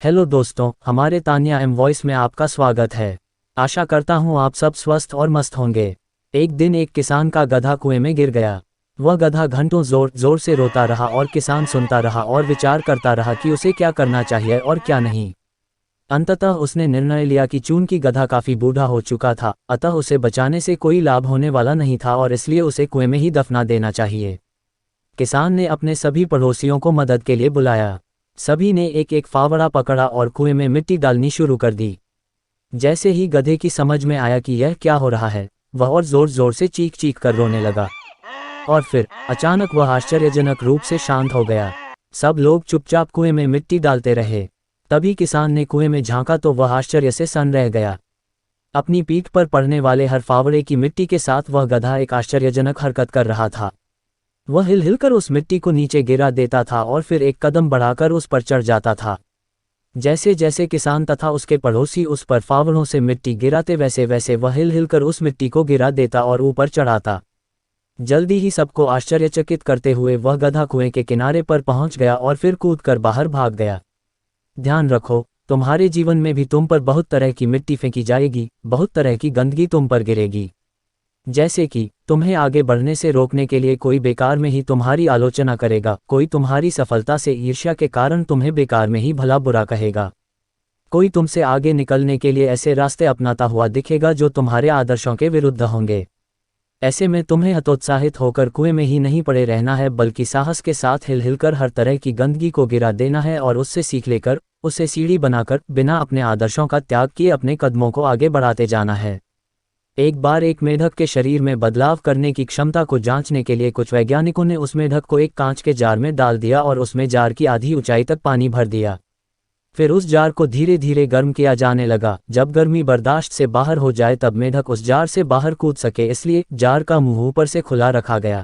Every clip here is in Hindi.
हेलो दोस्तों, हमारे तान्या एम वॉइस में आपका स्वागत है। आशा करता हूँ आप सब स्वस्थ और मस्त होंगे। एक दिन एक किसान का गधा कुएं में गिर गया। वह गधा घंटों जोर जोर से रोता रहा और किसान सुनता रहा और विचार करता रहा कि उसे क्या करना चाहिए और क्या नहीं। अंततः उसने निर्णय लिया कि चूंकि गधा काफी बूढ़ा हो चुका था, अतः उसे बचाने से कोई लाभ होने वाला नहीं था और इसलिए उसे कुएं में ही दफना देना चाहिए। किसान ने अपने सभी पड़ोसियों को मदद के लिए बुलाया। सभी ने एक एक फावड़ा पकड़ा और कुएं में मिट्टी डालनी शुरू कर दी। जैसे ही गधे की समझ में आया कि यह क्या हो रहा है, वह और जोर जोर से चीख चीख कर रोने लगा। और फिर अचानक वह आश्चर्यजनक रूप से शांत हो गया। सब लोग चुपचाप कुएं में मिट्टी डालते रहे। तभी किसान ने कुएं में झांका तो वह आश्चर्य से सन्न रह गया। अपनी पीठ पर पड़ने वाले हर फावड़े की मिट्टी के साथ वह गधा एक आश्चर्यजनक हरकत कर रहा था। वह हिल हिलकर उस मिट्टी को नीचे गिरा देता था और फिर एक कदम बढ़ाकर उस पर चढ़ जाता था। जैसे जैसे किसान तथा उसके पड़ोसी उस पर फावड़ों से मिट्टी गिराते वैसे वैसे वह हिल हिलकर उस मिट्टी को गिरा देता और ऊपर चढ़ाता। जल्दी ही सबको आश्चर्यचकित करते हुए वह गधा कुएं के किनारे पर पहुंच गया और फिर कूदकर बाहर भाग गया। ध्यान रखो, तुम्हारे जीवन में भी तुम पर बहुत तरह की मिट्टी फेंकी जाएगी, बहुत तरह की गंदगी तुम पर गिरेगी। जैसे कि तुम्हें आगे बढ़ने से रोकने के लिए कोई बेकार में ही तुम्हारी आलोचना करेगा, कोई तुम्हारी सफलता से ईर्ष्या के कारण तुम्हें बेकार में ही भला बुरा कहेगा, कोई तुमसे आगे निकलने के लिए ऐसे रास्ते अपनाता हुआ दिखेगा जो तुम्हारे आदर्शों के विरुद्ध होंगे। ऐसे में तुम्हें हतोत्साहित होकर कुएं में ही नहीं पड़े रहना है, बल्कि साहस के साथ हिल हिलकर हर तरह की गंदगी को गिरा देना है और उससे सीख लेकर, उसे सीढ़ी बनाकर, बिना अपने आदर्शों का त्याग किए अपने कदमों को आगे बढ़ाते जाना है। एक बार एक मेढक के शरीर में बदलाव करने की क्षमता को जांचने के लिए कुछ वैज्ञानिकों ने उस मेढक को एक कांच के जार में डाल दिया और उसमें जार की आधी ऊंचाई तक पानी भर दिया। फिर उस जार को धीरे धीरे गर्म किया जाने लगा। जब गर्मी बर्दाश्त से बाहर हो जाए तब मेढक उस जार से बाहर कूद सके, इसलिए जार का मुंह ऊपर से खुला रखा गया।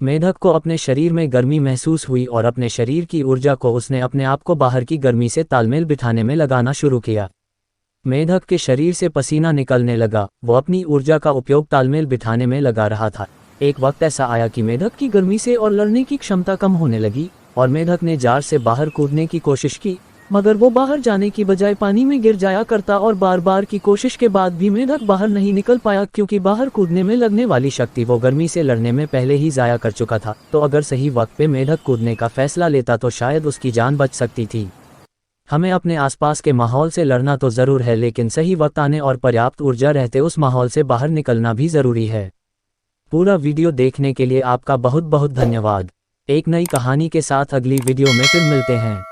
मेढक को अपने शरीर में गर्मी महसूस हुई और अपने शरीर की ऊर्जा को उसने अपने आप को बाहर की गर्मी से तालमेल बिठाने में लगाना शुरू किया। मेढक के शरीर से पसीना निकलने लगा। वो अपनी ऊर्जा का उपयोग तालमेल बिठाने में लगा रहा था। एक वक्त ऐसा आया कि मेढक की गर्मी से और लड़ने की क्षमता कम होने लगी और मेढक ने जार से बाहर कूदने की कोशिश की, मगर वो बाहर जाने की बजाय पानी में गिर जाया करता और बार बार की कोशिश के बाद भी मेढक बाहर नहीं निकल पाया, क्योंकि बाहर कूदने में लगने वाली शक्ति वो गर्मी से लड़ने में पहले ही जाया कर चुका था। तो अगर सही वक्त पे मेढक कूदने का फैसला लेता तो शायद उसकी जान बच सकती थी। हमें अपने आसपास के माहौल से लड़ना तो ज़रूर है, लेकिन सही वक्त आने और पर्याप्त ऊर्जा रहते उस माहौल से बाहर निकलना भी ज़रूरी है। पूरा वीडियो देखने के लिए आपका बहुत बहुत धन्यवाद। एक नई कहानी के साथ अगली वीडियो में फिर मिलते हैं।